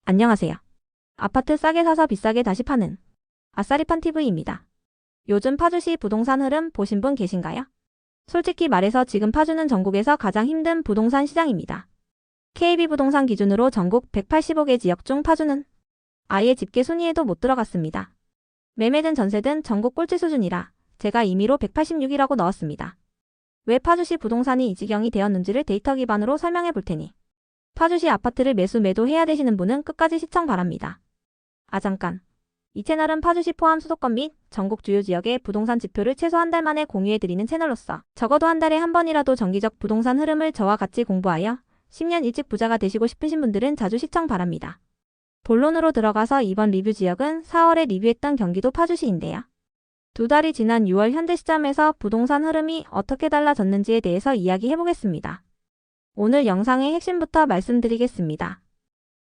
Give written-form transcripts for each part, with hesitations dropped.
안녕하세요. 아파트 싸게 사서 비싸게 다시 파는 아싸리판 TV입니다. 요즘 파주시 부동산 흐름 보신 분 계신가요? 솔직히 말해서 지금 파주는 전국에서 가장 힘든 부동산 시장입니다. KB부동산 기준으로 전국 185개 지역 중 파주는 아예 집계 순위에도 못 들어갔습니다. 매매든 전세든 전국 꼴찌 수준이라 제가 임의로 186이라고 넣었습니다. 왜 파주시 부동산이 이 지경이 되었는지를 데이터 기반으로 설명해 볼 테니 파주시 아파트를 매도해야 되시는 분은 끝까지 시청 바랍니다. 잠깐. 이 채널은 파주시 포함 수도권 및 전국 주요 지역의 부동산 지표를 최소 한 달 만에 공유해드리는 채널로서 적어도 한 달에 한 번이라도 정기적 부동산 흐름을 저와 같이 공부하여 10년 일찍 부자가 되시고 싶으신 분들은 자주 시청 바랍니다. 본론으로 들어가서 이번 리뷰 지역은 4월에 리뷰했던 경기도 파주시인데요. 두 달이 지난 6월 현재 시점에서 부동산 흐름이 어떻게 달라졌는지에 대해서 이야기해보겠습니다. 오늘 영상의 핵심부터 말씀드리겠습니다.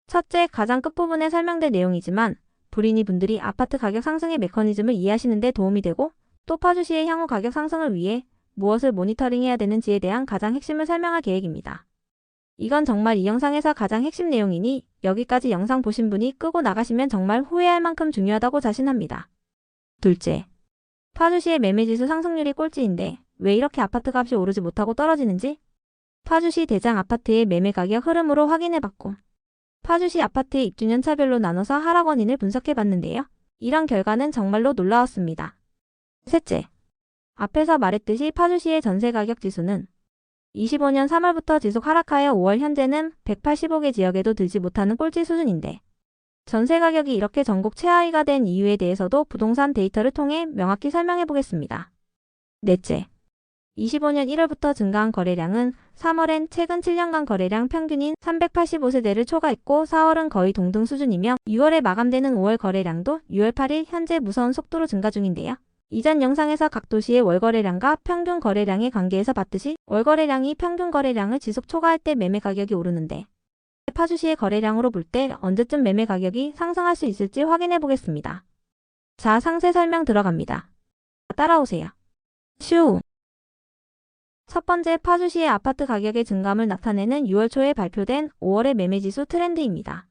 첫째, 가장 끝부분에 설명된 내용이지만 불인이 분들이 아파트 가격 상승의 메커니즘을 이해하시는 데 도움이 되고 또 파주시의 향후 가격 상승을 위해 무엇을 모니터링해야 되는지에 대한 가장 핵심을 설명할 계획입니다. 이건 정말 이 영상에서 가장 핵심 내용이니 여기까지 영상 보신 분이 끄고 나가시면 정말 후회할 만큼 중요하다고 자신합니다. 둘째, 파주시의 매매지수 상승률이 꼴찌인데 왜 이렇게 아파트 값이 오르지 못하고 떨어지는지 파주시 대장 아파트의 매매 가격 흐름으로 확인해봤고 파주시 아파트의 입주년차별로 나눠서 하락 원인을 분석해봤는데요. 이런 결과는 정말로 놀라웠습니다. 셋째, 앞에서 말했듯이 파주시의 전세가격 지수는 25년 3월부터 지속 하락하여 5월 현재는 185개 지역에도 들지 못하는 꼴찌 수준인데 전세가격이 이렇게 전국 최하위가 된 이유에 대해서도 부동산 데이터를 통해 명확히 설명해보겠습니다. 넷째, 25년 1월부터 증가한 거래량은 3월엔 최근 7년간 거래량 평균인 385세대를 초과했고 4월은 거의 동등 수준이며 6월에 마감되는 5월 거래량도 6월 8일 현재 무서운 속도로 증가 중인데요. 이전 영상에서 각 도시의 월 거래량과 평균 거래량의 관계에서 봤듯이 월 거래량이 평균 거래량을 지속 초과할 때 매매 가격이 오르는데 파주시의 거래량으로 볼 때 언제쯤 매매 가격이 상승할 수 있을지 확인해 보겠습니다. 자, 상세 설명 들어갑니다. 따라오세요. 슈! 첫 번째, 파주시의 아파트 가격의 증감을 나타내는 6월 초에 발표된 5월의 매매지수 트렌드입니다.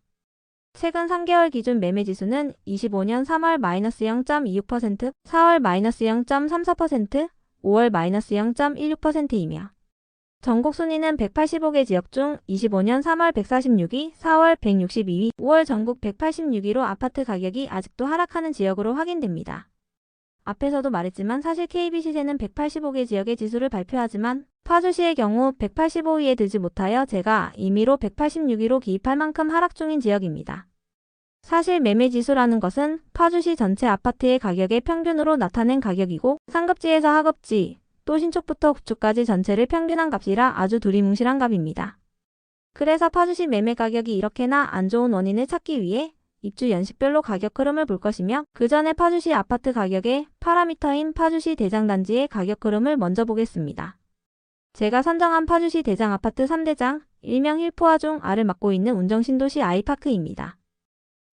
최근 3개월 기준 매매지수는 25년 3월 -0.26%, 4월 -0.34%, 5월 -0.16%이며 전국 순위는 185개 지역 중 25년 3월 146위, 4월 162위, 5월 전국 186위로 아파트 가격이 아직도 하락하는 지역으로 확인됩니다. 앞에서도 말했지만 사실 KB 시세는 185개 지역의 지수를 발표하지만 파주시의 경우 185위에 들지 못하여 제가 임의로 186위로 기입할 만큼 하락 중인 지역입니다. 사실 매매지수라는 것은 파주시 전체 아파트의 가격의 평균으로 나타낸 가격이고 상급지에서 하급지, 또 신축부터 구축까지 전체를 평균한 값이라 아주 두리뭉실한 값입니다. 그래서 파주시 매매 가격이 이렇게나 안 좋은 원인을 찾기 위해 입주 연식별로 가격 흐름을 볼 것이며 그 전에 파주시 아파트 가격의 파라미터인 파주시 대장단지의 가격 흐름을 먼저 보겠습니다. 제가 선정한 파주시 대장 아파트 3대장, 일명 힐포화 중 R을 맡고 있는 운정신도시 아이파크입니다.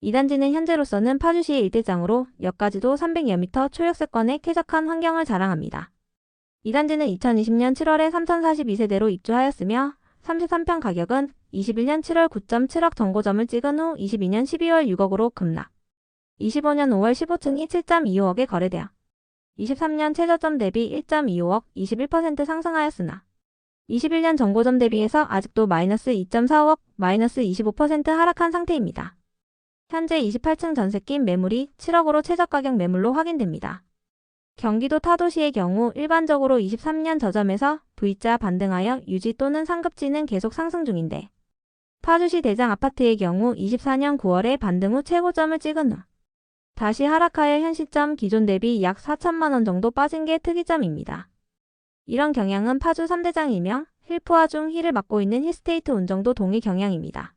이 단지는 현재로서는 파주시의 1대장으로 역까지도 300여 미터 초역세권에 쾌적한 환경을 자랑합니다. 이 단지는 2020년 7월에 3042세대로 입주하였으며 33평 가격은 21년 7월 9.7억 정고점을 찍은 후 22년 12월 6억으로 급락. 25년 5월 15층이 7.25억에 거래되어 23년 최저점 대비 1.25억 21% 상승하였으나 21년 정고점 대비해서 아직도 마이너스 2.45억 마이너스 25% 하락한 상태입니다. 현재 28층 전세 낀 매물이 7억으로 최저가격 매물로 확인됩니다. 경기도 타도시의 경우 일반적으로 23년 저점에서 V자 반등하여 유지 또는 상급지는 계속 상승 중인데 파주시 대장 아파트의 경우 24년 9월에 반등 후 최고점을 찍은 후 다시 하락하여 현 시점 기존 대비 약 4천만원 정도 빠진 게 특이점입니다. 이런 경향은 파주 3대장 일명 힐포화 중 힐을 맡고 있는 힐스테이트 운정도 동일 경향입니다.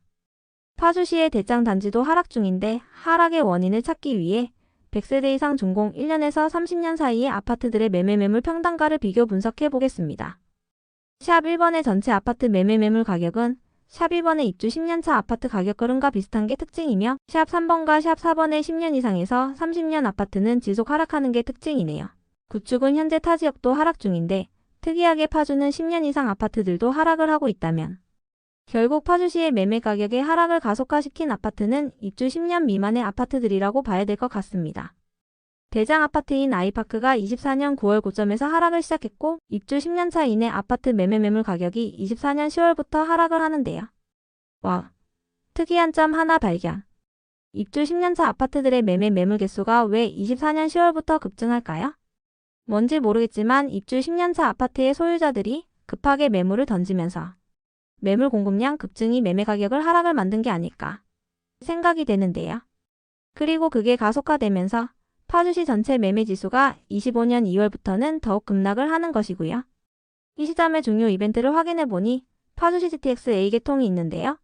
파주시의 대장 단지도 하락 중인데 하락의 원인을 찾기 위해 100세대 이상 준공 1년에서 30년 사이의 아파트들의 매매매물 평단가를 비교 분석해 보겠습니다. 샵 1번의 전체 아파트 매매매물 가격은 샵 2번의 입주 10년차 아파트 가격 흐름과 비슷한 게 특징이며 샵 3번과 샵 4번의 10년 이상에서 30년 아파트는 지속 하락하는 게 특징이네요. 구축은 현재 타 지역도 하락 중인데 특이하게 파주는 10년 이상 아파트들도 하락을 하고 있다면 결국 파주시의 매매 가격의 하락을 가속화시킨 아파트는 입주 10년 미만의 아파트들이라고 봐야 될 것 같습니다. 대장 아파트인 아이파크가 24년 9월 고점에서 하락을 시작했고 입주 10년차 이내 아파트 매매 매물 가격이 24년 10월부터 하락을 하는데요. 와, 특이한 점 하나 발견. 입주 10년차 아파트들의 매매 매물 개수가 왜 24년 10월부터 급증할까요? 뭔지 모르겠지만 입주 10년차 아파트의 소유자들이 급하게 매물을 던지면서 매물 공급량 급증이 매매 가격을 하락을 만든 게 아닐까 생각이 되는데요. 그리고 그게 가속화되면서 파주시 전체 매매 지수가 25년 2월부터는 더욱 급락을 하는 것이고요. 이 시점의 중요 이벤트를 확인해 보니 파주시 GTX A 계통이 있는데요.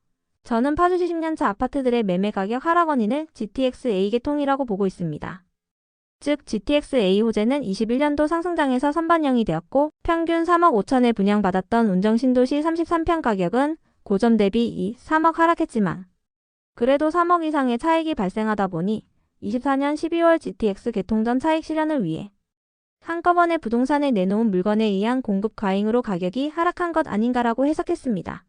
저는 파주시 10년차 아파트들의 매매 가격 하락 원인을 GTX A 계통이라고 보고 있습니다. 즉 GTX A 호재는 21년도 상승장에서 선반영이 되었고 평균 3억 5천에 분양받았던 운정신도시 33평 가격은 고점 대비 3억 하락했지만 그래도 3억 이상의 차익이 발생하다 보니 24년 12월 GTX 개통 전 차익 실현을 위해 한꺼번에 부동산에 내놓은 물건에 의한 공급 과잉으로 가격이 하락한 것 아닌가라고 해석했습니다.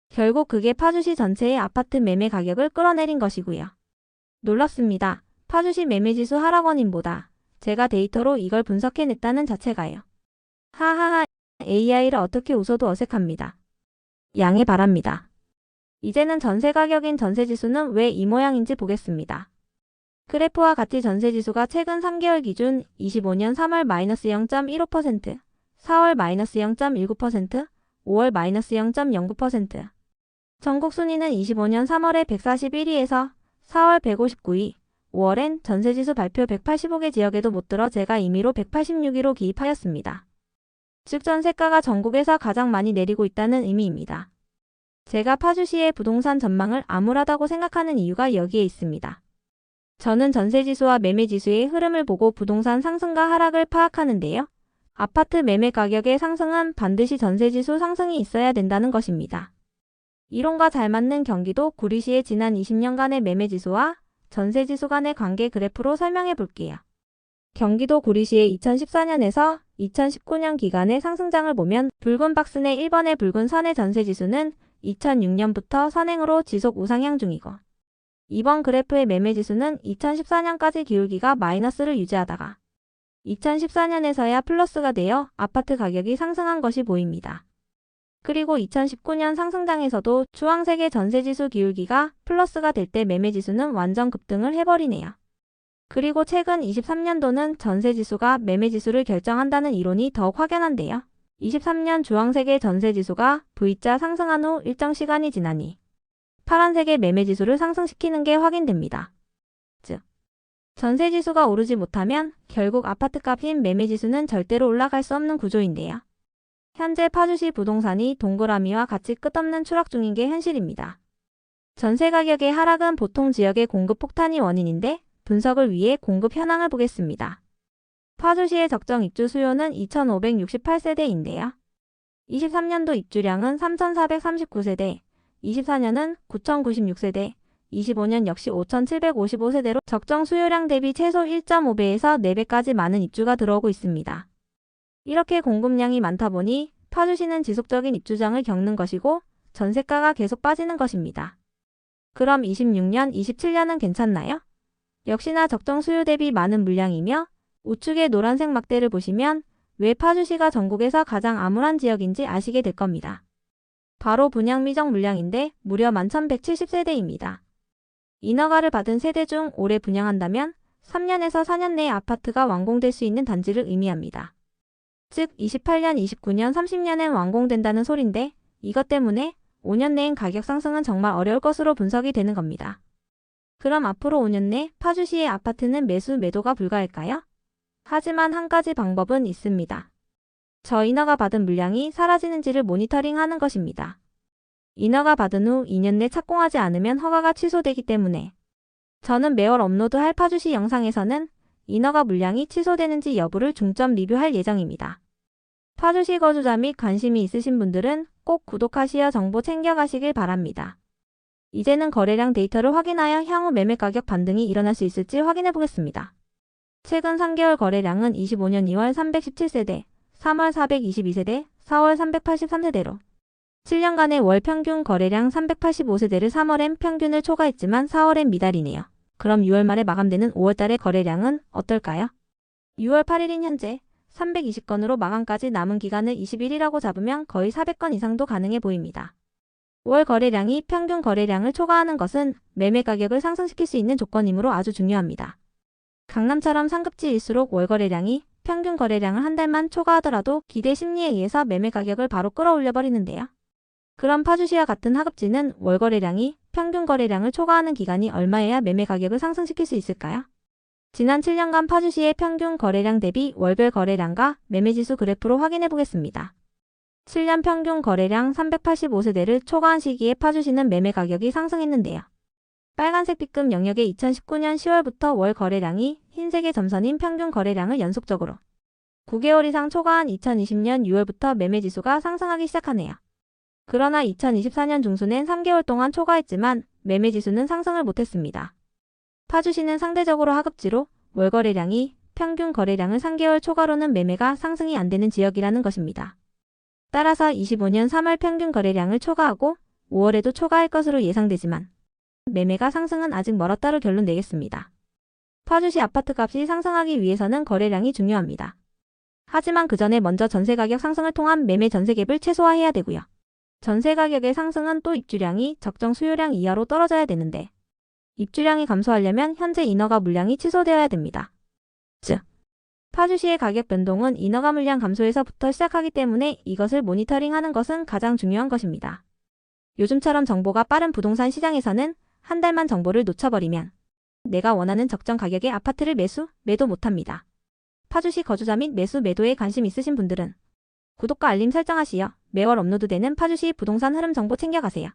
결국 그게 파주시 전체의 아파트 매매 가격을 끌어내린 것이고요. 놀랍습니다. 파주시 매매지수 하락 원인보다 제가 데이터로 이걸 분석해냈다는 자체가요. 하하하, AI를 어떻게 웃어도 어색합니다. 양해 바랍니다. 이제는 전세 가격인 전세지수는 왜 이 모양인지 보겠습니다. 그래프와 같이 전세지수가 최근 3개월 기준 25년 3월 -0.15%, 4월 -0.19%, 5월 -0.09%. 전국 순위는 25년 3월에 141위에서 4월 159위, 5월엔 전세지수 발표 185개 지역에도 못 들어 제가 임의로 186위로 기입하였습니다. 즉 전세가가 전국에서 가장 많이 내리고 있다는 의미입니다. 제가 파주시의 부동산 전망을 암울하다고 생각하는 이유가 여기에 있습니다. 저는 전세지수와 매매지수의 흐름을 보고 부동산 상승과 하락을 파악하는데요. 아파트 매매 가격의 상승은 반드시 전세지수 상승이 있어야 된다는 것입니다. 이론과 잘 맞는 경기도 구리시의 지난 20년간의 매매지수와 전세지수 간의 관계 그래프로 설명해 볼게요. 경기도 구리시의 2014년에서 2019년 기간의 상승장을 보면 붉은 박스 내 1번의 붉은 선의 전세지수는 2006년부터 선행으로 지속 우상향 중이고 이번 그래프의 매매지수는 2014년까지 기울기가 마이너스를 유지하다가 2014년에서야 플러스가 되어 아파트 가격이 상승한 것이 보입니다. 그리고 2019년 상승장에서도 주황색의 전세지수 기울기가 플러스가 될 때 매매지수는 완전 급등을 해버리네요. 그리고 최근 23년도는 전세지수가 매매지수를 결정한다는 이론이 더욱 확연한데요. 23년 주황색의 전세지수가 V자 상승한 후 일정 시간이 지나니 파란색의 매매지수를 상승시키는 게 확인됩니다. 즉, 전세지수가 오르지 못하면 결국 아파트값인 매매지수는 절대로 올라갈 수 없는 구조인데요. 현재 파주시 부동산이 동그라미와 같이 끝없는 추락 중인 게 현실입니다. 전세 가격의 하락은 보통 지역의 공급 폭탄이 원인인데 분석을 위해 공급 현황을 보겠습니다. 파주시의 적정 입주 수요는 2,568세대인데요. 23년도 입주량은 3,439세대, 24년은 9,096세대, 25년 역시 5,755세대로 적정 수요량 대비 최소 1.5배에서 4배까지 많은 입주가 들어오고 있습니다. 이렇게 공급량이 많다 보니 파주시는 지속적인 입주장을 겪는 것이고 전세가가 계속 빠지는 것입니다. 그럼 26년, 27년은 괜찮나요? 역시나 적정 수요 대비 많은 물량이며 우측의 노란색 막대를 보시면 왜 파주시가 전국에서 가장 암울한 지역인지 아시게 될 겁니다. 바로 분양 미적 물량인데 무려 11,170세대입니다. 인허가를 받은 세대 중 올해 분양한다면 3년에서 4년 내에 아파트가 완공될 수 있는 단지를 의미합니다. 즉 28년, 29년, 30년엔 완공된다는 소린데 이것 때문에 5년 내엔 가격 상승은 정말 어려울 것으로 분석이 되는 겁니다. 그럼 앞으로 5년 내 파주시의 아파트는 매수 매도가 불가할까요? 하지만 한 가지 방법은 있습니다. 저 인허가 받은 물량이 사라지는지를 모니터링하는 것입니다. 인허가 받은 후 2년 내 착공하지 않으면 허가가 취소되기 때문에 저는 매월 업로드할 파주시 영상에서는 인허가 물량이 취소되는지 여부를 중점 리뷰할 예정입니다. 파주시 거주자 및 관심이 있으신 분들은 꼭 구독하시어 정보 챙겨가시길 바랍니다. 이제는 거래량 데이터를 확인하여 향후 매매 가격 반등이 일어날 수 있을지 확인해 보겠습니다. 최근 3개월 거래량은 25년 2월 317세대, 3월 422세대, 4월 383세대로 7년간의 월 평균 거래량 385세대를 3월엔 평균을 초과했지만 4월엔 미달이네요. 그럼 6월 말에 마감되는 5월달의 거래량은 어떨까요? 6월 8일인 현재 320건으로 마감까지 남은 기간을 20일이라고 잡으면 거의 400건 이상도 가능해 보입니다. 월 거래량이 평균 거래량을 초과하는 것은 매매 가격을 상승시킬 수 있는 조건이므로 아주 중요합니다. 강남처럼 상급지일수록 월 거래량이 평균 거래량을 한 달만 초과하더라도 기대 심리에 의해서 매매 가격을 바로 끌어올려 버리는데요. 그럼 파주시와 같은 하급지는 월 거래량이 평균 거래량을 초과하는 기간이 얼마여야 매매 가격을 상승시킬 수 있을까요? 지난 7년간 파주시의 평균 거래량 대비 월별 거래량과 매매지수 그래프로 확인해 보겠습니다. 7년 평균 거래량 385세대를 초과한 시기에 파주시는 매매 가격이 상승했는데요. 빨간색 B급 영역의 2019년 10월부터 월 거래량이 흰색의 점선인 평균 거래량을 연속적으로 9개월 이상 초과한 2020년 6월부터 매매지수가 상승하기 시작하네요. 그러나 2024년 중순엔 3개월 동안 초과했지만 매매지수는 상승을 못했습니다. 파주시는 상대적으로 하급지로 월 거래량이 평균 거래량을 3개월 초과로는 매매가 상승이 안 되는 지역이라는 것입니다. 따라서 25년 3월 평균 거래량을 초과하고 5월에도 초과할 것으로 예상되지만 매매가 상승은 아직 멀었다로 결론 내겠습니다. 파주시 아파트값이 상승하기 위해서는 거래량이 중요합니다. 하지만 그 전에 먼저 전세 가격 상승을 통한 매매 전세 갭을 최소화해야 되고요. 전세 가격의 상승은 또 입주량이 적정 수요량 이하로 떨어져야 되는데 입주량이 감소하려면 현재 인허가 물량이 취소되어야 됩니다. 즉, 파주시의 가격 변동은 인허가 물량 감소에서부터 시작하기 때문에 이것을 모니터링하는 것은 가장 중요한 것입니다. 요즘처럼 정보가 빠른 부동산 시장에서는 한 달만 정보를 놓쳐버리면 내가 원하는 적정 가격의 아파트를 매도 못합니다. 파주시 거주자 및 매수 매도에 관심 있으신 분들은 구독과 알림 설정하시어 매월 업로드되는 파주시 부동산 흐름 정보 챙겨가세요.